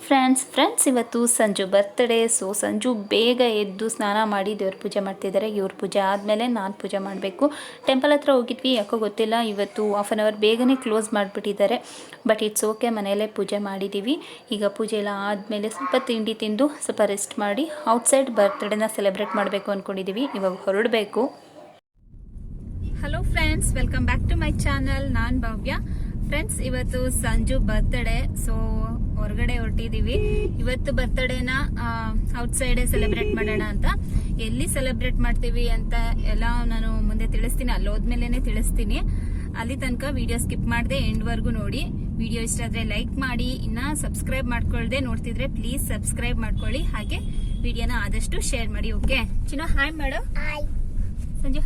Friends ಇವತ್ತು Sanju birthday. So Sanju ಬೇಗ ಎದ್ದು ಸ್ನಾನ ಮಾಡಿ ದೇವ್ರ ಪೂಜೆ ಮಾಡ್ತಿದ್ದಾರೆ. ಇವ್ರ ಪೂಜೆ ಆದಮೇಲೆ ನಾನು ಪೂಜೆ ಮಾಡಬೇಕು. ಟೆಂಪಲ್ ಹತ್ರ ಹೋಗಿದ್ವಿ, ಯಾಕೋ ಗೊತ್ತಿಲ್ಲ ಇವತ್ತು ಹಾಫ್ ಆನ್ ಅವರ್ ಬೇಗನೆ ಕ್ಲೋಸ್ ಮಾಡಿಬಿಟ್ಟಿದ್ದಾರೆ. ಬಟ್ ಇಟ್ಸ್ ಓಕೆ, ಮನೆಯಲ್ಲೇ ಪೂಜೆ ಮಾಡಿದ್ದೀವಿ. ಈಗ ಪೂಜೆ ಎಲ್ಲ ಆದಮೇಲೆ ಸ್ವಲ್ಪ ತಿಂಡಿ ತಿಂದು ಸ್ವಲ್ಪ ರೆಸ್ಟ್ ಮಾಡಿ ಔಟ್ಸೈಡ್ ಬರ್ತ್ಡೇನ ಸೆಲೆಬ್ರೇಟ್ ಮಾಡಬೇಕು ಅಂದ್ಕೊಂಡಿದ್ದೀವಿ. ಇವಾಗ ಹೊರಡಬೇಕು. Hello friends, welcome back to my channel. ನಾನು ಭವ್ಯ. ಫ್ರೆಂಡ್ಸ್, ಇವತ್ತು ಸಂಜು ಬರ್ತ್ಡೇ. ಸೊ ಹೊರಗಡೆ ಹೊರಟಿದ್ದೀವಿ. ಇವತ್ತು ಬರ್ತ್ಡೇನ ಔಟ್ಸೈಡ್ ಸೆಲೆಬ್ರೇಟ್ ಮಾಡೋಣ ಅಂತ. ಎಲ್ಲಿ ಸೆಲೆಬ್ರೇಟ್ ಮಾಡ್ತೀವಿ ಅಂತ ಎಲ್ಲ ನಾನು ಮುಂದೆ ತಿಳಿಸ್ತೀನಿ, ಅಲ್ಲಿ ಹೋದ್ಮೇಲೆ ತಿಳಿಸ್ತೀನಿ. ಅಲ್ಲಿ ತನಕ ವಿಡಿಯೋ ಸ್ಕಿಪ್ ಮಾಡದೆ ಎಂಡ್ವರೆಗೂ ನೋಡಿ. ವಿಡಿಯೋ ಇಷ್ಟ ಆದ್ರೆ ಲೈಕ್ ಮಾಡಿ. ಇನ್ನ ಸಬ್ಸ್ಕ್ರೈಬ್ ಮಾಡ್ಕೊಳ್ದೆ ನೋಡ್ತಿದ್ರೆ ಪ್ಲೀಸ್ ಸಬ್ಸ್ಕ್ರೈಬ್ ಮಾಡ್ಕೊಳ್ಳಿ. ಹಾಗೆ ವಿಡಿಯೋನ ಆದಷ್ಟು ಶೇರ್ ಮಾಡಿ. ಓಕೆ ಚಿನ್ನ, ಹಾಯ್ ಮಾಡು. ಸಂಜು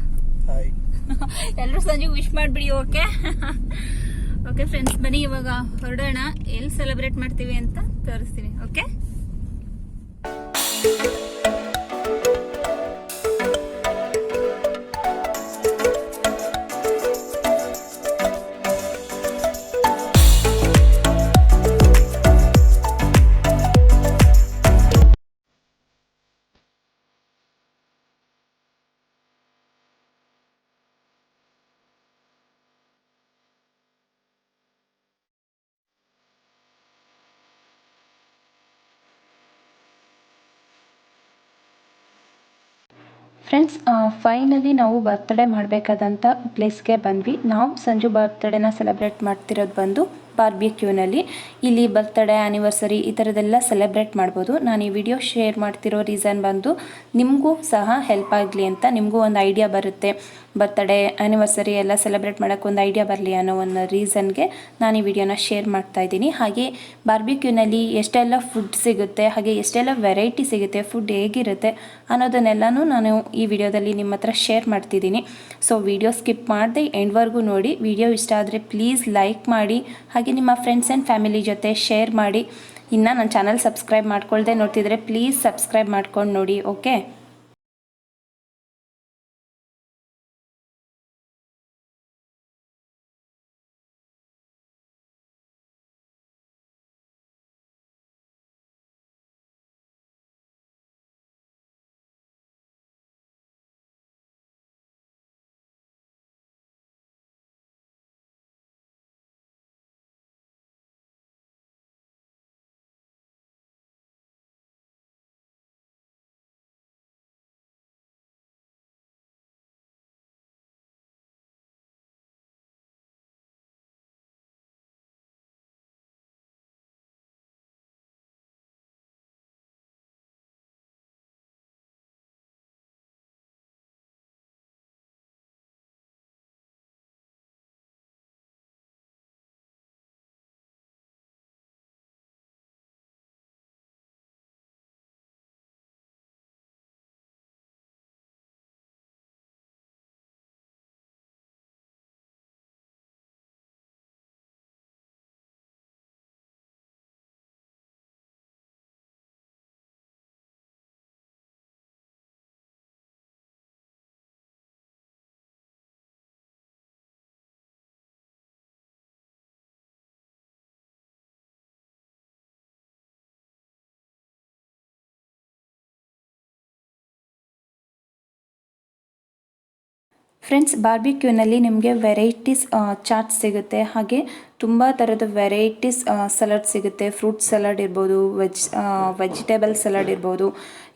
ಎಲ್ಲರೂ ಸಂಜು ವಿಶ್ ಮಾಡ್ಬಿಡಿ. ಓಕೆ ಓಕೆ ಫ್ರೆಂಡ್ಸ್, ಬನ್ನಿ ಇವಾಗ ಹೊರಡೋಣ. ಎಲ್ಲಿ ಸೆಲೆಬ್ರೇಟ್ ಮಾಡ್ತೀವಿ ಅಂತ ತೋರಿಸ್ತೀನಿ. ಓಕೆ ಫ್ರೆಂಡ್ಸ್, ಫೈನಲಿ ನಾವು ಬರ್ತ್ಡೇ ಮಾಡಬೇಕಾದಂಥ ಪ್ಲೇಸ್ಗೆ ಬಂದ್ವಿ. ನಾವು ಸಂಜು ಬರ್ತ್ಡೇನ ಸೆಲೆಬ್ರೇಟ್ ಮಾಡ್ತಿರೋದು ಬಂದು ಬಾರ್ಬಿಕ್ಯೂನಲ್ಲಿ. ಇಲ್ಲಿ ಬರ್ತ್ಡೇ, ಆ್ಯನಿವರ್ಸರಿ ಈ ಥರದ್ದೆಲ್ಲ ಸೆಲೆಬ್ರೇಟ್ ಮಾಡ್ಬೋದು. ನಾನು ಈ ವಿಡಿಯೋ ಶೇರ್ ಮಾಡ್ತಿರೋ ರೀಸನ್ ಬಂದು ನಿಮಗೂ ಸಹ ಹೆಲ್ಪ್ ಆಗಲಿ ಅಂತ, ನಿಮಗೂ ಒಂದು ಐಡಿಯಾ ಬರುತ್ತೆ. ಬರ್ತ್ಡೇ, ಆ್ಯನಿವರ್ಸರಿ ಎಲ್ಲ ಸೆಲೆಬ್ರೇಟ್ ಮಾಡೋಕ್ಕೆ ಒಂದು ಐಡಿಯಾ ಬರಲಿ ಅನ್ನೋ ಒಂದು ರೀಸನ್ಗೆ ನಾನು ಈ ವಿಡಿಯೋನ ಶೇರ್ ಮಾಡ್ತಾ ಇದ್ದೀನಿ. ಹಾಗೆ ಬಾರ್ಬಿಕ್ಯೂನಲ್ಲಿ ಎಷ್ಟೆಲ್ಲ ಫುಡ್ ಸಿಗುತ್ತೆ, ಹಾಗೆ ಎಷ್ಟೆಲ್ಲ ವೆರೈಟಿ ಸಿಗುತ್ತೆ, ಫುಡ್ ಹೇಗಿರುತ್ತೆ ಅನ್ನೋದನ್ನೆಲ್ಲನೂ ನಾನು ಈ ವಿಡಿಯೋದಲ್ಲಿ ನಿಮ್ಮ ಹತ್ರ ಶೇರ್ ಮಾಡ್ತಿದ್ದೀನಿ. ಸೊ ವಿಡಿಯೋ ಸ್ಕಿಪ್ ಮಾಡದೆ ಎಂಡ್ವರೆಗೂ ನೋಡಿ. ವಿಡಿಯೋ ಇಷ್ಟ ಆದರೆ ಪ್ಲೀಸ್ ಲೈಕ್ ಮಾಡಿ. ಹಾಗೆ ನಿಮ್ಮ ಫ್ರೆಂಡ್ಸ್ ಆ್ಯಂಡ್ ಫ್ಯಾಮಿಲಿ ಜೊತೆ ಶೇರ್ ಮಾಡಿ. ಇನ್ನು ನನ್ನ ಚಾನಲ್ ಸಬ್ಸ್ಕ್ರೈಬ್ ಮಾಡ್ಕೊಳ್ದೆ ನೋಡ್ತಿದ್ರೆ ಪ್ಲೀಸ್ ಸಬ್ಸ್ಕ್ರೈಬ್ ಮಾಡ್ಕೊಂಡು ನೋಡಿ. ಓಕೆ ಫ್ರೆಂಡ್ಸ್, ಬಾರ್ಬಿಕ್ಯೂನಲ್ಲಿ ನಿಮಗೆ ವೆರೈಟೀಸ್ ಚಾಟ್ಸ್ ಸಿಗುತ್ತೆ. ಹಾಗೆ ತುಂಬ ಥರದ ವೆರೈಟೀಸ್ ಸಲಾಡ್ ಸಿಗುತ್ತೆ. ಫ್ರೂಟ್ ಸಲಾಡ್ ಇರ್ಬೋದು, ವೆಜಿಟೇಬಲ್ ಸಲಾಡ್ ಇರ್ಬೋದು,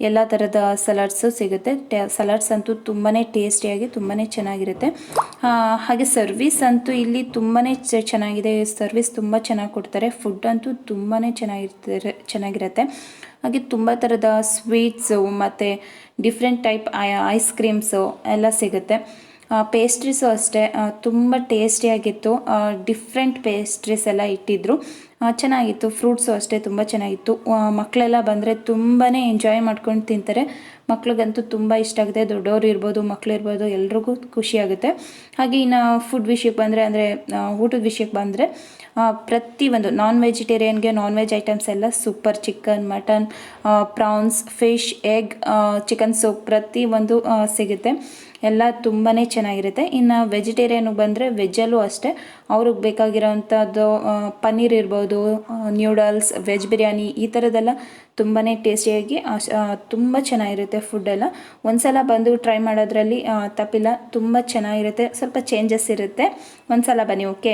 ಎಲ್ಲ ಥರದ ಸಲಾಡ್ಸು ಸಿಗುತ್ತೆ. ಸಲಾಡ್ಸ್ ಅಂತೂ ತುಂಬಾ ಟೇಸ್ಟಿಯಾಗಿ ತುಂಬಾ ಚೆನ್ನಾಗಿರುತ್ತೆ. ಹಾಗೆ ಸರ್ವಿಸ್ ಅಂತೂ ಇಲ್ಲಿ ತುಂಬಾ ಚೆನ್ನಾಗಿದೆ. ಸರ್ವಿಸ್ ತುಂಬ ಚೆನ್ನಾಗಿ ಕೊಡ್ತಾರೆ. ಫುಡ್ ಅಂತೂ ತುಂಬಾ ಚೆನ್ನಾಗಿರುತ್ತೆ. ಹಾಗೆ ತುಂಬ ಥರದ ಸ್ವೀಟ್ಸು ಮತ್ತು ಡಿಫ್ರೆಂಟ್ ಟೈಪ್ ಐಸ್ ಕ್ರೀಮ್ಸು ಎಲ್ಲ ಸಿಗುತ್ತೆ. ಪೇಸ್ಟ್ರೀಸು ಅಷ್ಟೇ ತುಂಬ ಟೇಸ್ಟಿಯಾಗಿತ್ತು. ಡಿಫ್ರೆಂಟ್ ಪೇಸ್ಟ್ರೀಸ್ ಎಲ್ಲ ಇಟ್ಟಿದ್ರು, ಚೆನ್ನಾಗಿತ್ತು. ಫ್ರೂಟ್ಸು ಅಷ್ಟೇ ತುಂಬ ಚೆನ್ನಾಗಿತ್ತು. ಮಕ್ಕಳೆಲ್ಲ ಬಂದರೆ ತುಂಬಾ ಎಂಜಾಯ್ ಮಾಡ್ಕೊಂಡು ತಿಂತಾರೆ. ಮಕ್ಳಿಗಂತೂ ತುಂಬ ಇಷ್ಟ ಆಗುತ್ತೆ. ದೊಡ್ಡವರು ಇರ್ಬೋದು, ಮಕ್ಳು ಇರ್ಬೋದು, ಎಲ್ರಿಗೂ ಖುಷಿಯಾಗುತ್ತೆ. ಹಾಗೆ ಇನ್ನು ಫುಡ್ ವಿಷಯಕ್ಕೆ ಬಂದರೆ ಊಟದ ವಿಷಯಕ್ಕೆ ಬಂದರೆ ಪ್ರತಿಯೊಂದು ನಾನ್ ವೆಜ್ ಐಟಮ್ಸ್ ಎಲ್ಲ super. Chicken, mutton, prawns, fish, egg, chicken soup ಪ್ರತಿಯೊಂದು ಸಿಗುತ್ತೆ. ಎಲ್ಲ ತುಂಬಾ ಚೆನ್ನಾಗಿರುತ್ತೆ. ಇನ್ನು ವೆಜಿಟೇರಿಯನ್ಗೆ ಬಂದರೆ ವೆಜ್ಜಲ್ಲೂ ಅಷ್ಟೇ ಅವ್ರಿಗೆ ಬೇಕಾಗಿರೋವಂಥದ್ದು ಪನ್ನೀರ್ ಇರ್ಬೋದು, ನ್ಯೂಡಲ್ಸ್, ವೆಜ್ ಬಿರಿಯಾನಿ ಈ ಥರದ್ದೆಲ್ಲ ತುಂಬಾ ಟೇಸ್ಟಿಯಾಗಿ ತುಂಬ ಚೆನ್ನಾಗಿರುತ್ತೆ ಫುಡ್ಡೆಲ್ಲ. ಒಂದ್ಸಲ ಬಂದು ಟ್ರೈ ಮಾಡೋದ್ರಲ್ಲಿ ತಪ್ಪಿಲ್ಲ. ತುಂಬ ಚೆನ್ನಾಗಿರುತ್ತೆ. ಸ್ವಲ್ಪ ಚೇಂಜಸ್ ಇರುತ್ತೆ. ಒಂದ್ಸಲ ಬನ್ನಿ. ಓಕೆ.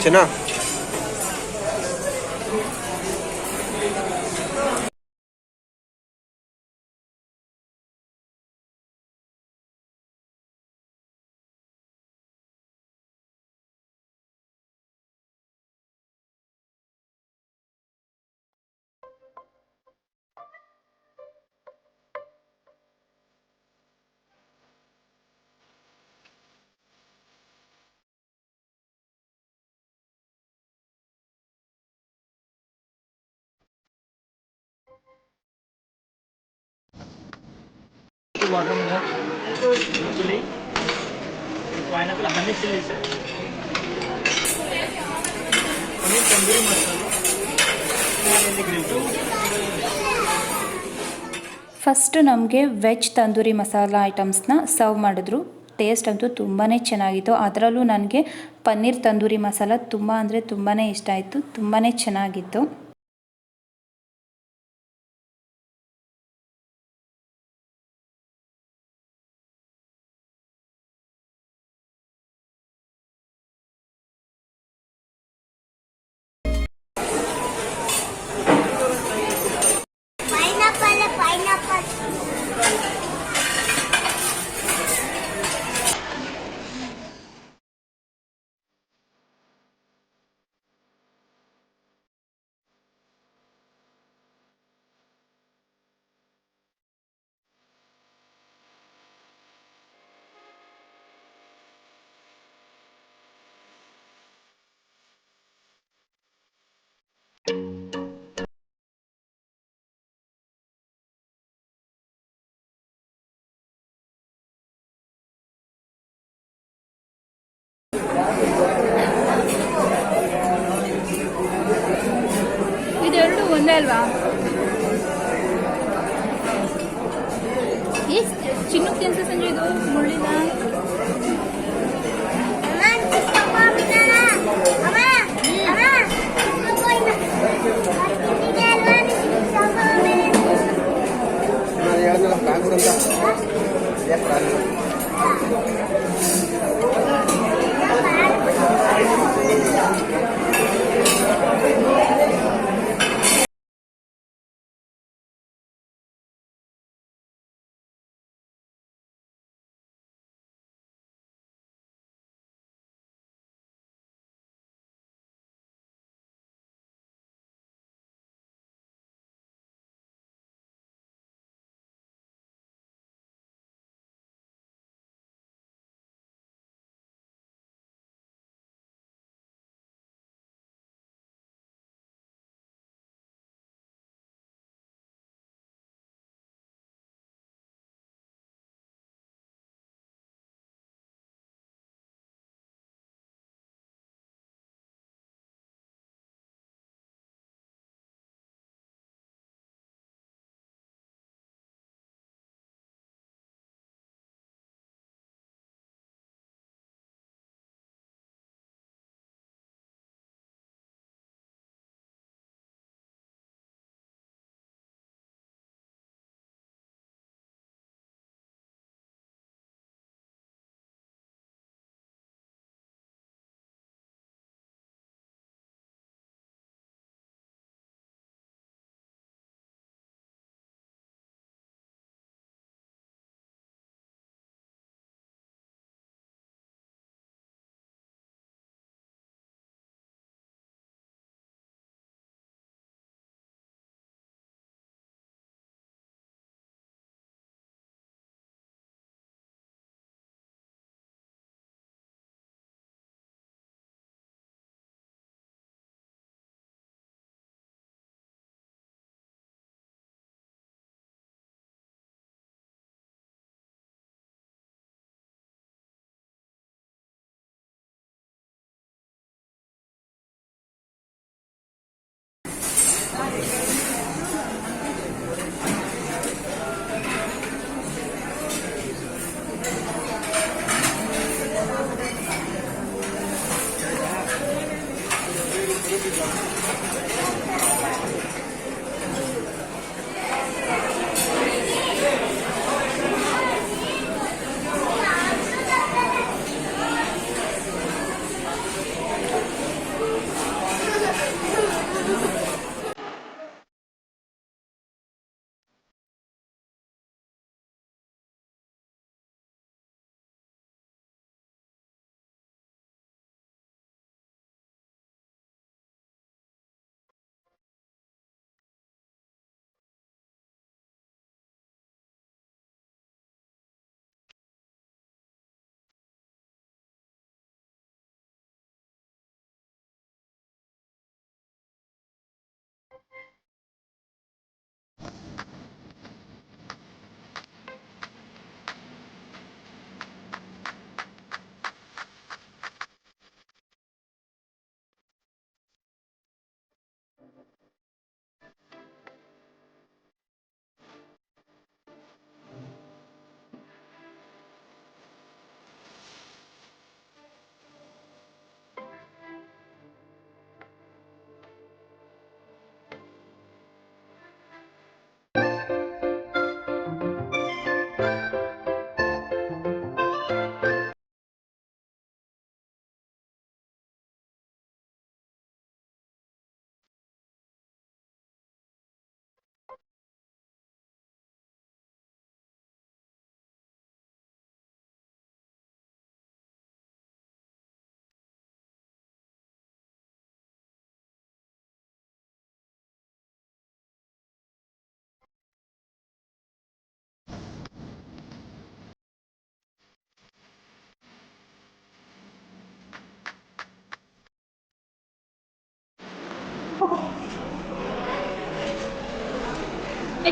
ಚೆನ್ನ watermelon, chili, pineapple, honey chili, sir. Paneer tandoori masala, and the grilled chicken. First ನಮಗೆ ವೆಜ್ ತಂದೂರಿ ಮಸಾಲ ಐಟಮ್ಸ್ನ ಸರ್ವ್ ಮಾಡಿದ್ರು. ಟೇಸ್ಟ್ ಅಂತೂ ತುಂಬಾ ಚೆನ್ನಾಗಿತ್ತು. ಅದರಲ್ಲೂ ನನಗೆ ಪನ್ನೀರ್ ತಂದೂರಿ ಮಸಾಲ ತುಂಬ ಅಂದರೆ ತುಂಬಾ ಇಷ್ಟ ಆಯಿತು. ತುಂಬಾ ಚೆನ್ನಾಗಿತ್ತು. ಇದೆರಡು ಒಂದೇ ಅಲ್ವಾ? ಚಿನ್ನಕ್ಕೆ ಅನ್ಸ ಸಂಜೆ ಇದು ಮುಳ್ಳಿಲ್ಲ.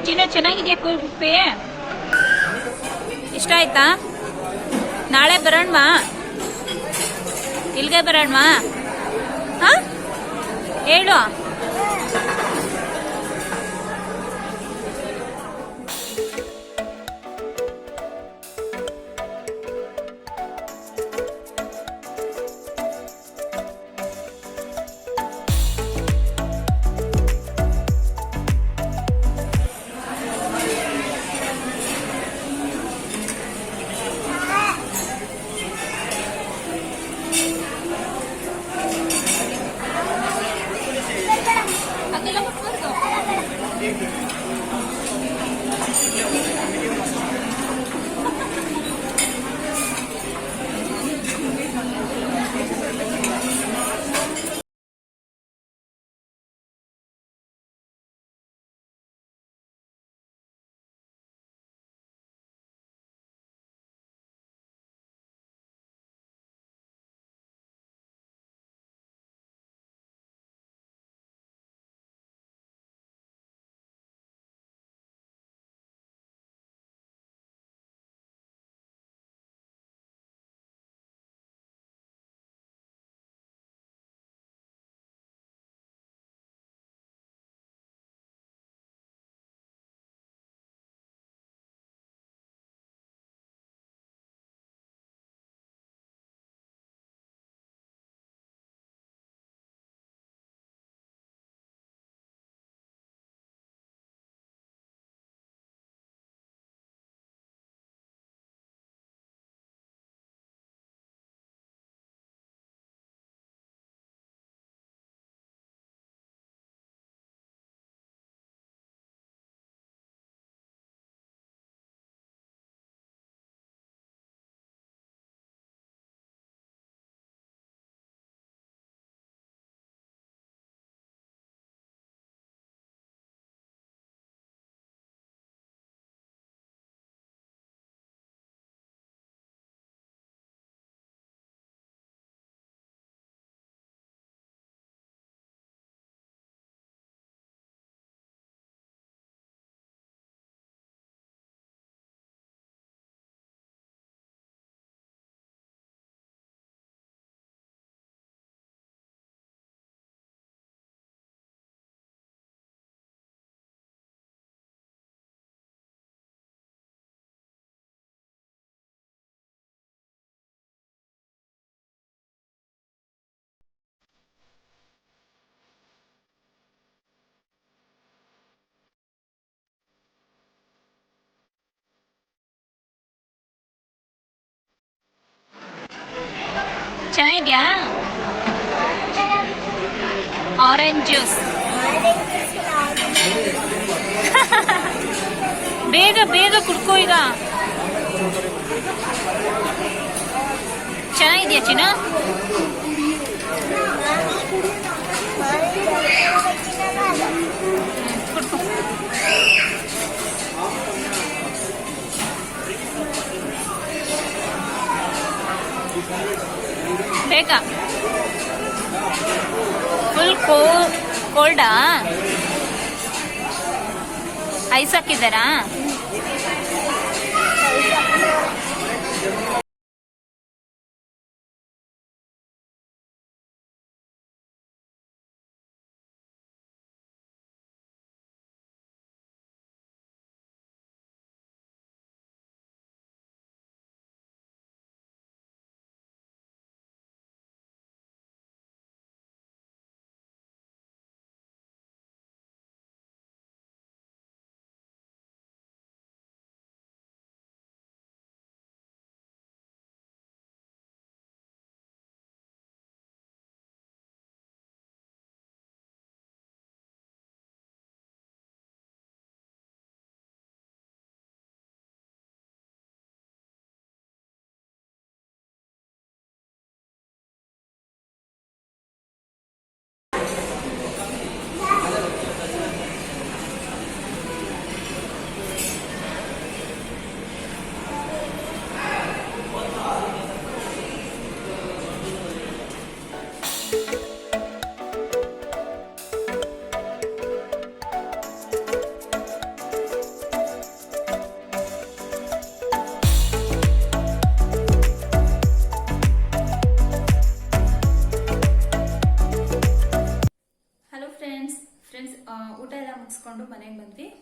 ಚಿನ್ನ ಚೆನ್ನಾಗಿದೆಯಾ ಕುಲ್ಫಿ? ಇಷ್ಟ ಆಯ್ತಾ? ನಾಳೆ ಬರೋಣವಾ? ಇಲ್ಲಿಗೆ ಬರೋಣವಾ? ಹಾ ಹೇಳು. ಚೆನ್ನಾಗಿದ್ಯಾ? Orange juice. ಬೇಗ ಬೇಗ ಕುಡ್ಕೋ ಈಗ. ಚೆನ್ನಾಗಿದ್ಯಾ ಚಿನ್ನ? ಕುಡ್ಕೋ. ಬೇಗ. ಫುಲ್ ಕೋಲ್ಡಾ? ಐಸ್ ಹಾಕಿದ್ದಾರಾ?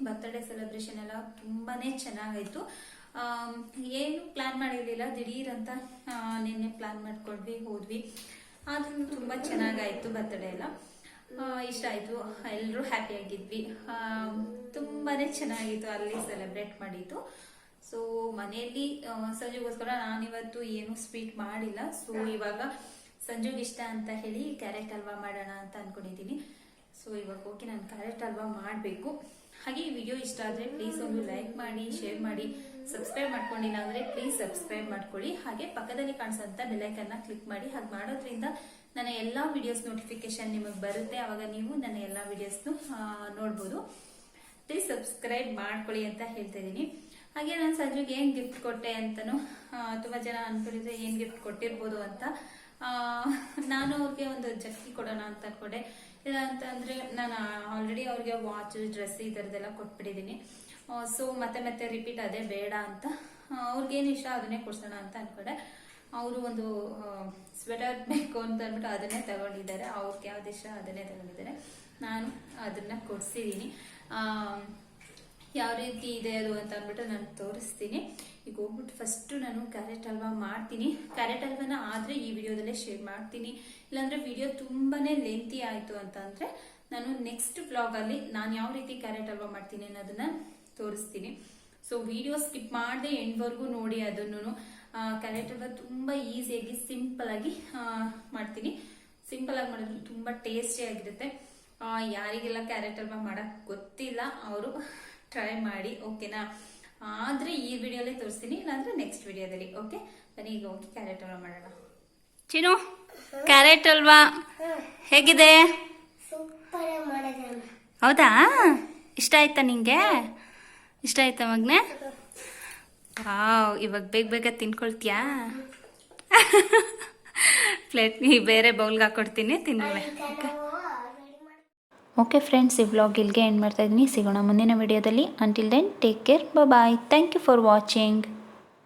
ಬರ್ತ್ಡೇ ಸೆಲೆಬ್ರೇಷನ್ ಎಲ್ಲ ತುಂಬಾ ಚೆನ್ನಾಗಾಯಿತು. ಏನು ಪ್ಲಾನ್ ಮಾಡಿರಲಿಲ್ಲ, ದಿಢೀರ್ ಅಂತ ನಿನ್ನೆ ಪ್ಲಾನ್ ಮಾಡ್ಕೊಂಡ್ವಿ, ಹೋದ್ವಿ. ಆದ್ರೂ ತುಂಬ ಚೆನ್ನಾಗಾಯಿತು ಬರ್ತ್ಡೇ ಎಲ್ಲ. ಇಷ್ಟ ಆಯಿತು, ಎಲ್ಲರೂ ಹ್ಯಾಪಿಯಾಗಿದ್ವಿ. ತುಂಬಾ ಚೆನ್ನಾಗಿತ್ತು ಅಲ್ಲಿ ಸೆಲೆಬ್ರೇಟ್ ಮಾಡಿದ್ದು. ಸೊ ಮನೆಯಲ್ಲಿ ಸಂಜುಗೋಸ್ಕರ ನಾನಿವತ್ತು ಏನು ಸ್ವೀಟ್ ಮಾಡಿಲ್ಲ. ಸೊ ಇವಾಗ ಸಂಜುಗೆ ಇಷ್ಟ ಅಂತ ಹೇಳಿ ಕ್ಯಾರೆಟ್ ಹಲ್ವಾ ಮಾಡೋಣ ಅಂತ ಅನ್ಕೊಂಡಿದ್ದೀನಿ. ಸೊ ಇವಾಗ ಹೋಗಿ ನಾನು ಕ್ಯಾರೆಟ್ ಹಲ್ವಾ ಮಾಡಬೇಕು. ಹಾಗೆ ಈ ವಿಡಿಯೋ ಇಷ್ಟ ಆದರೆ ಪ್ಲೀಸ್ ಒಂದು ಲೈಕ್ ಮಾಡಿ, ಶೇರ್ ಮಾಡಿ, ಸಬ್ಸ್ಕ್ರೈಬ್ ಮಾಡ್ಕೊಂಡಿಲ್ಲ ಅಂದರೆ ಪ್ಲೀಸ್ ಸಬ್ಸ್ಕ್ರೈಬ್ ಮಾಡ್ಕೊಳ್ಳಿ. ಹಾಗೆ ಪಕ್ಕದಲ್ಲಿ ಕಾಣಿಸೋಂಥ ಬೆಲ್ಲೈಕನ್ನ ಕ್ಲಿಕ್ ಮಾಡಿ. ಹಾಗೆ ಮಾಡೋದ್ರಿಂದ ನನ್ನ ಎಲ್ಲ ವಿಡಿಯೋಸ್ ನೋಟಿಫಿಕೇಶನ್ ನಿಮಗೆ ಬರುತ್ತೆ. ಆವಾಗ ನೀವು ನನ್ನ ಎಲ್ಲ ವಿಡಿಯೋಸ್ನು ನೋಡ್ಬೋದು. ಪ್ಲೀಸ್ ಸಬ್ಸ್ಕ್ರೈಬ್ ಮಾಡ್ಕೊಳ್ಳಿ ಅಂತ ಹೇಳ್ತಾ ಇದ್ದೀನಿ. ಹಾಗೆ ನಾನು ಸಂಜುಗೆ ಏನು ಗಿಫ್ಟ್ ಕೊಟ್ಟೆ ಅಂತಲೂ ತುಂಬ ಜನ ಅನ್ಕೊಂಡಿದ್ರೆ ಏನು ಗಿಫ್ಟ್ ಕೊಟ್ಟಿರ್ಬೋದು ಅಂತ. ನಾನು ಅವ್ರಿಗೆ ಒಂದು ಜಕ್ಕಿ ಕೊಡೋಣ ಅಂತ ಅನ್ಕೊಂಡೆ. ಇಲ್ಲ ಅಂತಂದರೆ ನಾನು ಆಲ್ರೆಡಿ ಅವ್ರಿಗೆ ವಾಚ್, ಡ್ರೆಸ್ ಈ ಥರದ್ದೆಲ್ಲ ಕೊಟ್ಬಿಟ್ಟಿದ್ದೀನಿ. ಸೊ ಮತ್ತೆ ರಿಪೀಟ್ ಅದೇ ಬೇಡ ಅಂತ ಅವ್ರಿಗೇನು ಇಷ್ಟ ಅದನ್ನೇ ಕೊಡ್ಸೋಣ ಅಂತ ಅನ್ಕೊಂಡೆ. ಅವರು ಒಂದು ಸ್ವೆಟರ್ ಬೇಕು ಅಂತ ಅಂದ್ಬಿಟ್ಟು ಅದನ್ನೇ ತಗೊಂಡಿದ್ದಾರೆ. ಅವ್ರಿಗೆ ಯಾವ್ದು ಇಷ್ಟ ಅದನ್ನೇ ತಗೊಂಡಿದ್ದಾರೆ. ನಾನು ಅದನ್ನ ಕೊಡ್ಸಿದ್ದೀನಿ. ಯಾವ ರೀತಿ ಇದೆ ಅದು ಅಂತ ಅಂದ್ಬಿಟ್ಟು ನಾನು ತೋರಿಸ್ತೀನಿ. ಈಗ ಹೋಗ್ಬಿಟ್ಟು ಫಸ್ಟು ನಾನು ಕ್ಯಾರೆಟ್ ಹಲ್ವಾ ಮಾಡ್ತೀನಿ. ಕ್ಯಾರೆಟ್ ಹಲ್ವಾನ ಆದರೆ ಈ ವಿಡಿಯೋದಲ್ಲೇ ಶೇರ್ ಮಾಡ್ತೀನಿ. ಇಲ್ಲಾಂದರೆ ವಿಡಿಯೋ ತುಂಬಾ ಲೆಂತಿ ಆಯಿತು ಅಂತ ಅಂದರೆ ನಾನು ನೆಕ್ಸ್ಟ್ ಬ್ಲಾಗಲ್ಲಿ ನಾನು ಯಾವ ರೀತಿ ಕ್ಯಾರೆಟ್ ಹಲ್ವಾ ಮಾಡ್ತೀನಿ ಅನ್ನೋದನ್ನ ತೋರಿಸ್ತೀನಿ. ಸೊ ವಿಡಿಯೋ ಸ್ಕಿಪ್ ಮಾಡದೆ ಎಂಡ್ವರೆಗೂ ನೋಡಿ. ಅದನ್ನು ಕ್ಯಾರೆಟ್ ಹಲ್ವಾ ತುಂಬ ಈಸಿಯಾಗಿ ಸಿಂಪಲಾಗಿ ಮಾಡ್ತೀನಿ. ಸಿಂಪಲಾಗಿ ಮಾಡಿದ್ರು ತುಂಬ ಟೇಸ್ಟಿಯಾಗಿರುತ್ತೆ. ಯಾರಿಗೆಲ್ಲ ಕ್ಯಾರೆಟ್ ಹಲ್ವಾ ಮಾಡೋಕ್ಕೆ ಗೊತ್ತಿಲ್ಲ ಅವರು ಟ್ರೈ ಮಾಡಿ, ಓಕೆನಾ? ಆದರೆ ಈ ವಿಡಿಯೋಲ್ಲೇ ತೋರಿಸ್ತೀನಿ, ಇಲ್ಲಾಂದರೆ ನೆಕ್ಸ್ಟ್ ವಿಡಿಯೋದಲ್ಲಿ. ಓಕೆ, ಬನ್ನಿ ಈಗ ಹೋಗಿ ಕ್ಯಾರೆಟ್ ಹಲ್ವಾ ಮಾಡೋಣ. ಚಿನ್ನು, ಕ್ಯಾರೆಟ್ ಹಲ್ವಾ ಹೇಗಿದೆ? ಹೌದಾ? ಇಷ್ಟ ಆಯ್ತಾ ನಿಂಗೆ? ಇಷ್ಟ ಆಯ್ತಾ ಮಗನೇ? ವಾವ್, ಇವಾಗ ಬೇಗ ತಿನ್ಕೊಳ್ತೀಯಾ? ಪ್ಲೇಟ್ ಬೇರೆ ಬೌಲ್ಗೆ ಹಾಕೊಡ್ತೀನಿ, ತಿನ್ನುವೆ. ಓಕೆ ಫ್ರೆಂಡ್ಸ್, ಈ ವ್ಲಾಗ್ ಇಲ್ಲಿಗೆ ಎಂಡ್ ಮಾಡ್ತಾ ಇದ್ದೀನಿ. ಸಿಗೋಣ ಮುಂದಿನ ವಿಡಿಯೋದಲ್ಲಿ. Until then take care, bye. Thank you for watching.